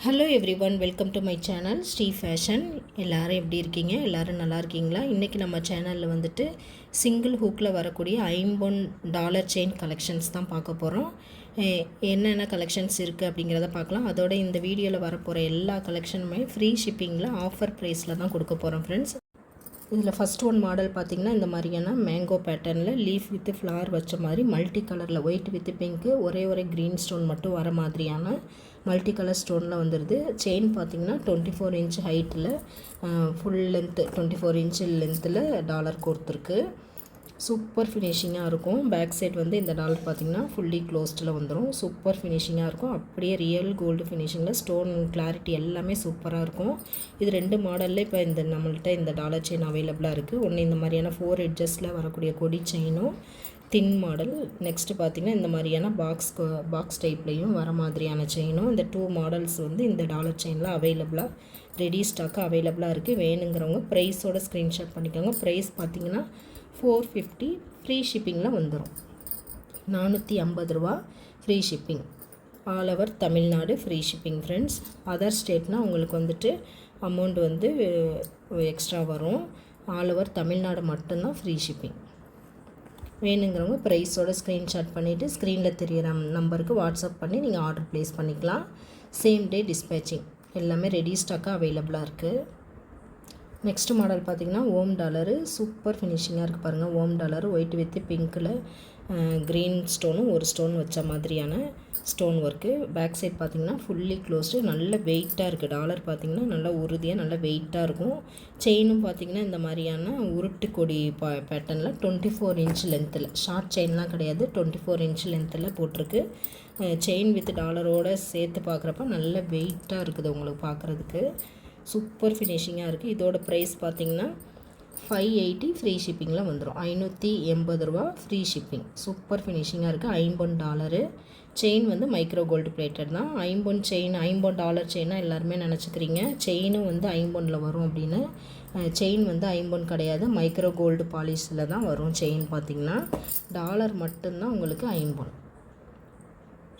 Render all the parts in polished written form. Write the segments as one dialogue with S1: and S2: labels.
S1: Hello everyone, welcome to my channel Sri fashion. எல்லோரும் எப்படி இருக்கீங்க? எல்லோரும் நல்லா இருக்கீங்களா? இன்றைக்கி நம்ம சேனலில் வந்துட்டு சிங்கிள் ஹூக்கில் வரக்கூடிய $50 செயின் கலெக்ஷன்ஸ் தான் பார்க்க போகிறோம். என்னென்ன கலெக்ஷன்ஸ் இருக்குது அப்படிங்கிறத பார்க்கலாம். அதோட இந்த வீடியோவில் வரப்போகிற எல்லா கலெக்ஷனுமே ஃப்ரீ ஷிப்பிங்கில் ஆஃபர் ப்ரைஸில் தான் கொடுக்க போகிறோம் ஃப்ரெண்ட்ஸ். இதில் ஃபஸ்ட் ஒன் மாடல் பார்த்திங்கன்னா இந்த மாதிரியான மேங்கோ பேட்டர்னில் லீஃப் வித் ஃப்ளவர் வச்ச மாதிரி மல்டி கலரில் ஒயிட் வித் பிங்க்கு ஒரே க்ரீன் ஸ்டோன் மட்டும் வர மாதிரியான மல்டி கலர் ஸ்டோனில் வந்துடுது. செயின் பார்த்திங்கன்னா 24 இன்ச் ஹைட்டில் ஃபுல் லென்த்து 24 இன்ச் லென்த்தில் டாலர் கொடுத்துருக்கு. சூப்பர் ஃபினிஷிங்காக இருக்கும். பேக் சைட் வந்து இந்த டாலர் பார்த்திங்கன்னா ஃபுல்லி க்ளோஸ்டில் வந்துடும். சூப்பர் ஃபினிஷிங்காக இருக்கும். அப்படியே ரியல் கோல்டு ஃபினிஷிங்கில் ஸ்டோன் கிளாரிட்டி எல்லாமே சூப்பராக இருக்கும். இது ரெண்டு மாடலில் இப்போ நம்மள்கிட்ட இந்த டாலர் செயின் அவைலபிளாக இருக்குது. ஒன்று இந்த மாதிரியான 4 எட்ஜஸில் வரக்கூடிய கொடி செயினும் தின் மாடல். நெக்ஸ்ட்டு பார்த்திங்கன்னா இந்த மாதிரியான பாக்ஸ் டைப்லேயும் வர மாதிரியான செயினும். இந்த 2 மாடல்ஸ் வந்து இந்த டாலர் செயினில் அவைலபிளாக ரெடி ஸ்டாக்காக அவைலபிளாக இருக்குது. வேணுங்கிறவங்க ப்ரைஸோட ஸ்க்ரீன்ஷாட் பண்ணிக்கோங்க. ப்ரைஸ் பார்த்திங்கன்னா $450 ஃப்ரீ ஷிப்பிங்கில் வந்துடும். $450 free shipping. All over Tamil Nadu free shipping friends. Other ஸ்டேட்னால் உங்களுக்கு வந்துட்டு அமௌண்ட் வந்து எக்ஸ்ட்ரா வரும். ஆல் ஓவர் தமிழ்நாடு மட்டும்தான் ஃப்ரீ ஷிப்பிங். வேணுங்கிறவங்க ப்ரைஸோட ஸ்க்ரீன்ஷாட் பண்ணிவிட்டு ஸ்க்ரீனில் தெரிகிற நம்பருக்கு வாட்ஸ்அப் பண்ணி நீங்கள் ஆர்டர் ப்ளேஸ் பண்ணிக்கலாம். சேம் டே டிஸ்பேச்சிங் எல்லாமே ரெடி ஸ்டாக்காக அவைலபிளாக இருக்குது. நெக்ஸ்ட் மாடல் பார்த்திங்கன்னா ஓம் டாலரு. சூப்பர் ஃபினிஷிங்காக இருக்குது பாருங்கள். ஓம் டாலர் ஒயிட் வித் பிங்க்கில் க்ரீன் ஸ்டோனும் ஒரு ஸ்டோன் வச்ச மாதிரியான ஸ்டோன் ஒர்க்கு. பேக் சைட் பார்த்திங்கன்னா ஃபுல்லி க்ளோஸ்டு. நல்ல வெயிட்டாக இருக்குது. டாலர் பார்த்திங்கன்னா நல்லா உறுதியாக நல்ல வெயிட்டாக இருக்கும். செயினும் பார்த்திங்கன்னா இந்த மாதிரியான உருட்டு கொடி பேட்டர்னில் 24 இன்ச் லென்த்தில், ஷார்ட் செயின்லாம் கிடையாது, 24 இன்ச் லென்த்தில் போட்டிருக்கு. செயின் வித் டாலரோடு சேர்த்து பார்க்குறப்ப நல்ல வெயிட்டாக இருக்குது உங்களுக்கு பார்க்குறதுக்கு. சூப்பர் ஃபினிஷிங்காக இருக்குது. இதோட ப்ரைஸ் பார்த்திங்கன்னா $580 ஃப்ரீ ஷிப்பிங்கில் வந்துடும். $580 ஃப்ரீ ஷிப்பிங். சூப்பர் ஃபினிஷிங்காக இருக்குது. $50 செயின் வந்து மைக்ரோ கோல்டு பிளேட்டட் தான். $50 செயினாக எல்லாருமே நினச்சிக்கிறீங்க. செயினும் வந்து 50 வரும் அப்படின்னு. செயின் வந்து 50 கிடையாது, மைக்ரோ கோல்டு பாலிஷில் தான் வரும். செயின் பார்த்திங்கன்னா டாலர் மட்டும்தான் உங்களுக்கு 50.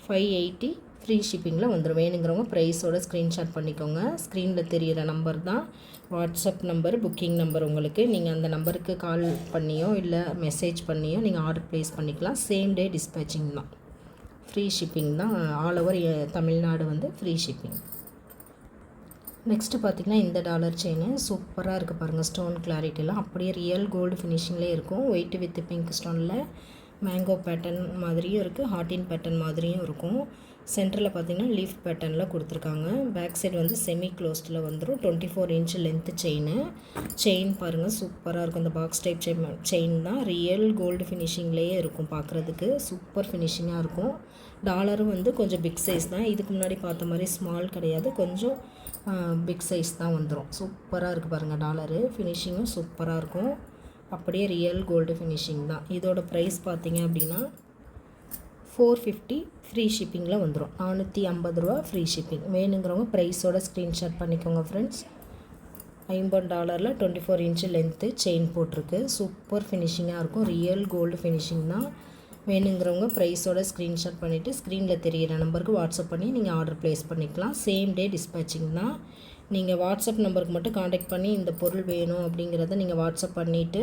S1: $580 ஃப்ரீ ஷிப்பிங்கில் வந்துடும். வேணுங்கிறவங்க ப்ரைஸோட ஸ்க்ரீன்ஷாட் பண்ணிக்கோங்க. ஸ்க்ரீனில் தெரிகிற நம்பர் தான் வாட்ஸ்அப் நம்பர், புக்கிங் நம்பர். உங்களுக்கு நீங்கள் அந்த நம்பருக்கு கால் பண்ணியோ இல்லை மெசேஜ் பண்ணியோ நீங்கள் ஆர்டர் ப்ளேஸ் பண்ணிக்கலாம். சேம் டே டிஸ்பேச்சிங் தான். ஃப்ரீ ஷிப்பிங் தான். ஆல் ஓவர் தமிழ்நாடு வந்து ஃப்ரீ ஷிப்பிங். நெக்ஸ்ட்டு பார்த்திங்கன்னா இந்த டாலர் செயின் சூப்பராக இருக்குது பாருங்கள். ஸ்டோன் கிளாரிட்டிலாம் அப்படியே ரியல் கோல்டு ஃபினிஷிங்லேயே இருக்கும். ஒயிட் வித் பிங்க் ஸ்டோனில் மேங்கோ பேட்டர்ன் மாதிரியும் இருக்குது, ஹார்டின் பேட்டர்ன் மாதிரியும் இருக்கும். சென்டரில் பார்த்திங்கன்னா லீஃப் பேட்டர்னில் கொடுத்துருக்காங்க. பேக் சைடு வந்து செமி க்ளோஸ்டில் வந்துடும். 24 இன்ச் லென்த்து செயின் பாருங்கள் சூப்பராக இருக்கும். இந்த பாக்ஸ் டைப் செயின் தான். ரியல் கோல்டு ஃபினிஷிங்லேயே இருக்கும். பார்க்குறதுக்கு சூப்பர் ஃபினிஷிங்காக இருக்கும். டாலரும் வந்து கொஞ்சம் பிக் சைஸ் தான். இதுக்கு முன்னாடி பார்த்த மாதிரி ஸ்மால் கிடையாது, கொஞ்சம் பிக் சைஸ் தான் வந்துடும். சூப்பராக இருக்குது பாருங்கள். டாலரு ஃபினிஷிங்கும் சூப்பராக இருக்கும். அப்படியே ரியல் கோல்டு ஃபினிஷிங் தான். இதோட ப்ரைஸ் பார்த்திங்க அப்படின்னா $450 ஃப்ரீ ஷிப்பிங்கில் வந்துடும். $450 ஃப்ரீ ஷிப்பிங். வேணுங்கிறவங்க ப்ரைஸோட ஸ்க்ரீன்ஷாட் பண்ணிக்கோங்க ஃப்ரெண்ட்ஸ். $50 24 இன்ச் லென்த்து செயின் போட்டிருக்கு. சூப்பர் ஃபினிஷிங்காக இருக்கும். ரியல் கோல்டு ஃபினிஷிங் தான். வேணுங்கிறவங்க ப்ரைஸோட ஸ்க்ரீன்ஷாட் பண்ணிவிட்டு ஸ்க்ரீனில் தெரிகிற நம்பருக்கு வாட்ஸ்அப் பண்ணி நீங்கள் ஆர்டர் ப்ளேஸ் பண்ணிக்கலாம். சேம் டே டிஸ்பேச்சிங் தான். நீங்கள் வாட்ஸ்அப் நம்பருக்கு மட்டும் காண்டாக்ட் பண்ணி இந்த பொருள் வேணும் அப்படிங்கிறத நீங்கள் வாட்ஸ்அப் பண்ணிவிட்டு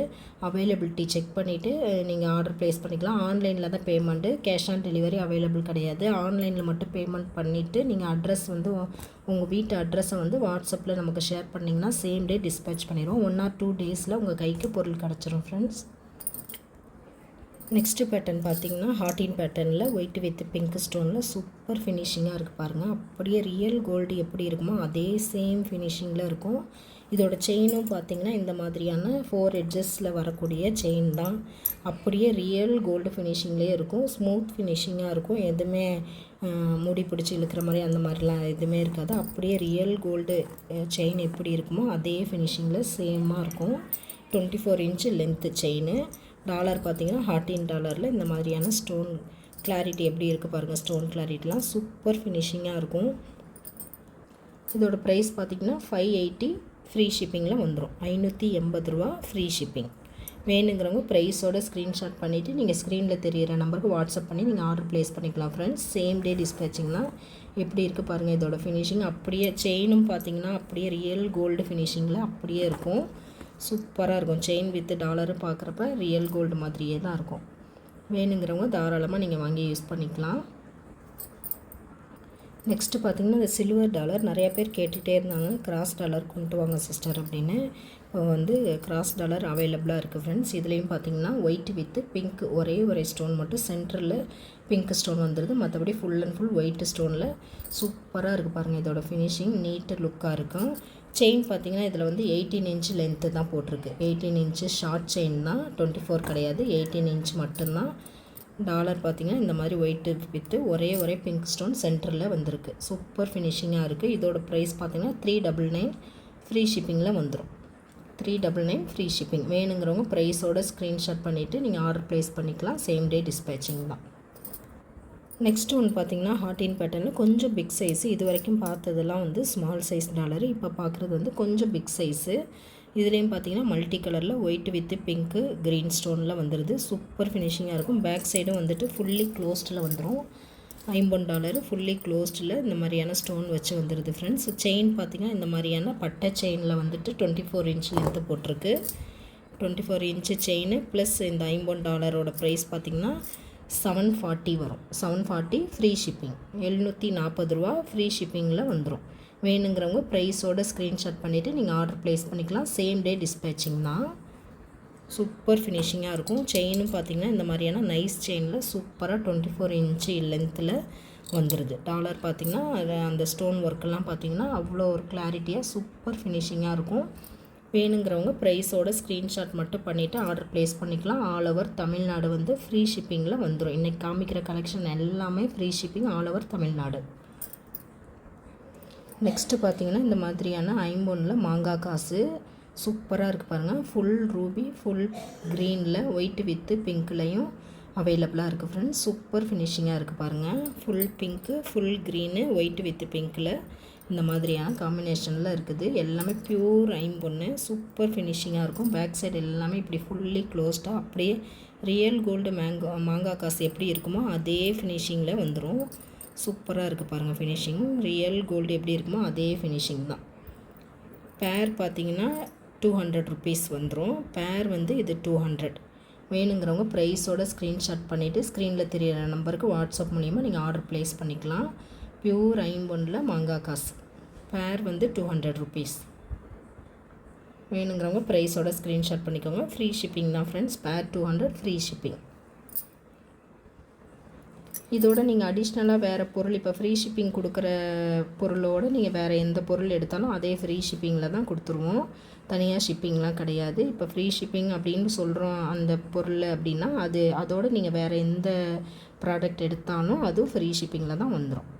S1: அவைலபிலிட்டி செக் பண்ணிவிட்டு நீங்கள் ஆர்டர் ப்ளேஸ் பண்ணிக்கலாம். ஆன்லைனில் தான் payment, cash on delivery available கிடையாது. ஆன்லைனில் மட்டும் பேமெண்ட் பண்ணிவிட்டு நீங்கள் அட்ரஸ் வந்து உங்கள் வீட்டு அட்ரஸை வந்து வாட்ஸ்அப்பில் நமக்கு ஷேர் பண்ணிங்கன்னா சேம் டே டிஸ்பேச் பண்ணிடுவோம். 1 or 2 டேஸில் உங்கள் கைக்கு பொருள் கிடச்சிரும் ஃப்ரெண்ட்ஸ். நெக்ஸ்ட்டு பேட்டர்ன் பார்த்திங்கன்னா ஹார்டின் பேட்டர்னில் ஒயிட் வித் பிங்க் ஸ்டோனில் சூப்பர் ஃபினிஷிங்காக இருக்குது பாருங்கள். அப்படியே ரியல் கோல்டு எப்படி இருக்குமோ அதே சேம் ஃபினிஷிங்கில் இருக்கும். இதோட செயினும் பார்த்திங்கன்னா இந்த மாதிரியான 4 எட்ஜஸில் வரக்கூடிய செயின் தான். அப்படியே ரியல் கோல்டு ஃபினிஷிங்லேயே இருக்கும். ஸ்மூத் ஃபினிஷிங்காக இருக்கும். எதுவுமே முடி பிடிச்சி இழுக்கிற மாதிரி அந்த மாதிரிலாம் எதுவுமே இருக்காது. அப்படியே ரியல் கோல்டு செயின் எப்படி இருக்குமோ அதே ஃபினிஷிங்கில் சேமாக இருக்கும். 24 இன்ச் லென்த்து செயின். டாலர் பார்த்திங்கன்னா ஹார்டின் டாலரில் இந்த மாதிரியான ஸ்டோன் கிளாரிட்டி எப்படி இருக்குது பாருங்கள். ஸ்டோன் கிளாரிட்டிலாம் சூப்பர் ஃபினிஷிங்காக இருக்கும். இதோட ப்ரைஸ் பார்த்திங்கன்னா $580 ஃப்ரீ ஷிப்பிங்கில் வந்துடும். $580 ஃப்ரீ ஷிப்பிங். வேணுங்கிறவங்க ப்ரைஸோட ஸ்க்ரீன்ஷாட் பண்ணிவிட்டு நீங்கள் ஸ்க்ரீனில் தெரிகிற நம்பருக்கு வாட்ஸ்அப் பண்ணி நீங்கள் ஆர்டர் ப்ளேஸ் பண்ணிக்கலாம் ஃப்ரெண்ட்ஸ். சேம் டே டிஸ்பேச்சிங் தான். எப்படி இருக்குது பாருங்கள். இதோட ஃபினிஷிங் அப்படியே செயினும் பார்த்திங்கன்னா அப்படியே ரியல் கோல்டு ஃபினிஷிங்கில் அப்படியே இருக்கும். சூப்பராக இருக்கும். செயின் வித் டாலரும் பார்க்குறப்ப ரியல் கோல்டு மாதிரியே தான் இருக்கும். வேணுங்கிறவங்க தாராளமாக நீங்கள் வாங்கி யூஸ் பண்ணிக்கலாம். நெக்ஸ்ட்டு பார்த்திங்கன்னா இந்த சில்வர் டாலர் நிறையா பேர் கேட்டுகிட்டே இருந்தாங்க, கிராஸ் டாலர் கொண்டு வாங்க சிஸ்டர் அப்படின்னு. இப்போ வந்து கிராஸ் டாலர் அவைலபிளாக இருக்குது ஃப்ரெண்ட்ஸ். இதுலேயும் பார்த்திங்கன்னா ஒயிட் வித்து பிங்க் ஒரே ஸ்டோன் மட்டும் சென்டரில் பிங்க் ஸ்டோன் வந்துடுது. மற்றபடி ஃபுல் அண்ட் ஃபுல் ஒயிட் ஸ்டோனில் சூப்பராக இருக்குது பாருங்கள். இதோட ஃபினிஷிங் நீட்டு லுக்காக இருக்கும். செயின் பார்த்திங்கன்னா இதில் வந்து 18 இன்ச் லென்த்து தான் போட்டிருக்கு. 18 இன்ச்சு ஷார்ட் செயின் தான், 24 கிடையாது, 18 இன்ச் மட்டும்தான். டாலர் பார்த்திங்கன்னா இந்த மாதிரி ஒயிட்டு வித்து ஒரே பிங்க் ஸ்டோன் சென்டரில் வந்திருக்கு. சூப்பர் ஃபினிஷிங்காக இருக்குது. இதோட ப்ரைஸ் பார்த்திங்கன்னா 399 ஃப்ரீ ஷிப்பிங்கில் வந்துடும். 399 ஃப்ரீ ஷிப்பிங். வேணுங்கிறவங்க ப்ரைஸோட ஸ்க்ரீன்ஷாட் பண்ணிவிட்டு நீங்கள் ஆர்டர் ப்ளேஸ் பண்ணிக்கலாம். சேம் டே டிஸ்பேச்சிங் தான். நெக்ஸ்ட்டு ஒன்று பார்த்திங்கன்னா ஹார்டின் பேட்டர்னில் கொஞ்சம் பிக் சைஸு. இது வரைக்கும் பார்த்ததெல்லாம் வந்து ஸ்மால் சைஸ் டாலரு. இப்போ பார்க்குறது வந்து கொஞ்சம் பிக் சைஸு. இதுலேயும் பார்த்திங்கன்னா மல்டி கலரில் ஒயிட் வித்து பிங்க்கு க்ரீன் ஸ்டோனில் வந்துடுது. சூப்பர் ஃபினிஷிங்காக இருக்கும். பேக் சைடும் வந்துட்டு ஃபுல்லி க்ளோஸ்டில் வந்துடும். $50 ஃபுல்லி க்ளோஸ்டில் இந்த மாதிரியான ஸ்டோன் வச்சு வந்துடுது ஃப்ரெண்ட்ஸ். செயின் பார்த்திங்கன்னா இந்த மாதிரியான பட்டை செயினில் வந்துட்டு 24 இன்ச் லென்த்து போட்டிருக்கு. 24 இன்ச்சு செயின் ப்ளஸ் இந்த $50 ப்ரைஸ் பார்த்திங்கன்னா 740 வரும். 740 ஃப்ரீ ஷிப்பிங். 740 ரூபா ஃப்ரீ ஷிப்பிங்கில் வந்துடும். வேணுங்கிறவங்க ப்ரைஸோட ஸ்க்ரீன்ஷாட் பண்ணிவிட்டு நீங்கள் ஆர்டர் ப்ளேஸ் பண்ணிக்கலாம். சேம் டே டிஸ்பேச்சிங் தான். சூப்பர் ஃபினிஷிங்காக இருக்கும். செயினும் பார்த்திங்கன்னா இந்த மாதிரியான நைஸ் செயினில் சூப்பராக 24 இன்ச்சு லென்த்தில் வந்துடுது. டாலர் பார்த்திங்கன்னா அந்த ஸ்டோன் ஒர்க்கெல்லாம் பார்த்திங்கன்னா அவ்வளோ ஒரு கிளாரிட்டியாக சூப்பர் ஃபினிஷிங்காக இருக்கும். வேணுங்கிறவங்க ப்ரைஸோட ஸ்க்ரீன்ஷாட் மட்டும் பண்ணிவிட்டு ஆர்டர் ப்ளேஸ் பண்ணிக்கலாம். ஆல் ஓவர் தமிழ்நாடு வந்து ஃப்ரீ ஷிப்பிங்கில் வந்துடும். இன்றைக்கி காமிக்கிற கலெக்ஷன் எல்லாமே free shipping all over Tamil Nadu. Next பார்த்திங்கன்னா இந்த மாதிரியான ஐம்பொன்னில் மாங்காய் காசு சூப்பராக இருக்குது பாருங்கள். ஃபுல் ரூபி ஃபுல் க்ரீனில் ஒயிட் வித்து பிங்க்லையும் அவைலபிளாக இருக்குது ஃப்ரெண்ட்ஸ். சூப்பர் ஃபினிஷிங்காக இருக்குது பாருங்கள். Full pink full green white with பிங்க்கில் இந்த மாதிரியான காம்பினேஷனில் இருக்குது. எல்லாமே ப்யூர் ஐம்பொன்று. சூப்பர் ஃபினிஷிங்காக இருக்கும். பேக் சைடு எல்லாமே இப்படி ஃபுல்லி க்ளோஸ்டாக அப்படியே ரியல் கோல்டு மாங்காய் காசு எப்படி இருக்குமோ அதே ஃபினிஷிங்கில் வந்துடும். சூப்பராக இருக்குது பாருங்கள் ஃபினிஷிங். ரியல் கோல்டு எப்படி இருக்குமோ அதே ஃபினிஷிங் தான். பேர் பார்த்திங்கன்னா 200 ருபீஸ் வந்துடும். பேர் வந்து இது 200. வேணுங்கிறவங்க ப்ரைஸோட ஸ்க்ரீன்ஷாட் பண்ணிவிட்டு ஸ்க்ரீனில் தெரியிற நம்பருக்கு வாட்ஸ்அப் மூலிமா நீங்கள் ஆர்டர் ப்ளேஸ் பண்ணிக்கலாம். பியூர் ஐம்பொன்னில் மாங்காய் காசு. பேர் வந்து 200 ருபீஸ். வேணுங்கிறவங்க ப்ரைஸோட ஸ்க்ரீன்ஷாட் பண்ணிக்கோங்க. ஃப்ரீ ஷிப்பிங் தான் ஃப்ரெண்ட்ஸ். பேர் 200 ஃப்ரீ ஷிப்பிங். இதோட நீங்கள் அடிஷ்னலாக வேறு பொருள் இப்போ ஃப்ரீ ஷிப்பிங் கொடுக்குற பொருளோடு நீங்கள் வேறு எந்த பொருள் எடுத்தாலும் அதே ஃப்ரீ ஷிப்பிங்கில் தான் கொடுத்துருவோம். தனியாக ஷிப்பிங்லாம் கிடையாது. இப்போ ஃப்ரீ ஷிப்பிங் அப்படின்னு சொல்கிறோம் அந்த பொருள் அப்படின்னா அதோடு நீங்கள் வேறு எந்த ப்ராடக்ட் எடுத்தாலும் அதுவும் ஃப்ரீ ஷிப்பிங்கில் தான் வந்துடும்.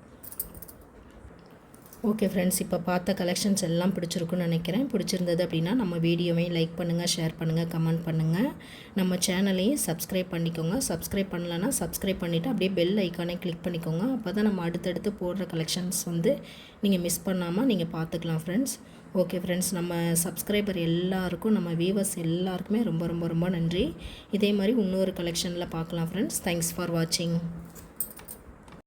S1: ஓகே ஃப்ரெண்ட்ஸ், இப்போ பார்த்த கலெக்ஷன்ஸ் எல்லாம் பிடிச்சிருக்குன்னு நினைக்கிறேன். பிடிச்சிருந்தது அப்படின்னா நம்ம வீடியோவையும் லைக் பண்ணுங்கள், ஷேர் பண்ணுங்கள், கமெண்ட் பண்ணுங்கள். நம்ம சேனலையும் சப்ஸ்கிரைப் பண்ணிக்கோங்க. சப்ஸ்கிரைப் பண்ணலன்னா சப்ஸ்கிரைப் பண்ணிவிட்டு அப்படியே பெல் ஐக்கானே கிளிக் பண்ணிக்கோங்க. அப்போ தான் நம்ம அடுத்தடுத்து போடுற கலெக்ஷன்ஸ் வந்து நீங்கள் மிஸ் பண்ணாமல் நீங்கள் பார்த்துக்கலாம் ஃப்ரெண்ட்ஸ். ஓகே ஃப்ரெண்ட்ஸ், நம்ம சப்ஸ்கிரைபர் எல்லாருக்கும் நம்ம வியூவர்ஸ் எல்லாருக்குமே ரொம்ப ரொம்ப ரொம்ப நன்றி. இதே மாதிரி இன்னொரு கலெக்ஷனில் பார்க்கலாம் ஃப்ரெண்ட்ஸ். தேங்க்ஸ் ஃபார் வாட்சிங்.